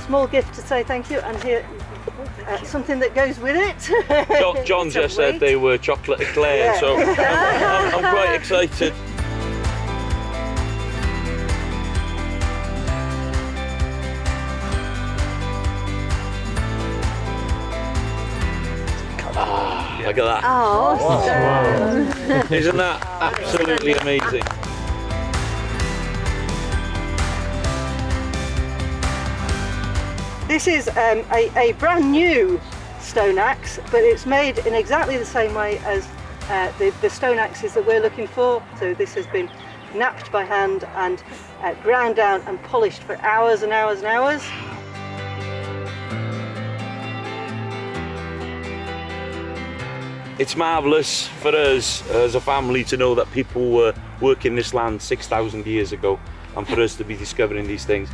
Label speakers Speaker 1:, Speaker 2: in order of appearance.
Speaker 1: Small gift to say thank you, and here something that goes with it.
Speaker 2: John just said they were chocolate eclair, so I'm quite excited. Look at that.
Speaker 1: Oh,
Speaker 2: Isn't that absolutely amazing?
Speaker 1: this is a brand new stone axe, but it's made in exactly the same way as the stone axes that we're looking for. So this has been knapped by hand and ground down and polished for hours and hours and hours.
Speaker 2: It's marvellous for us as a family to know that people were working this land 6,000 years ago, and for us to be discovering these things.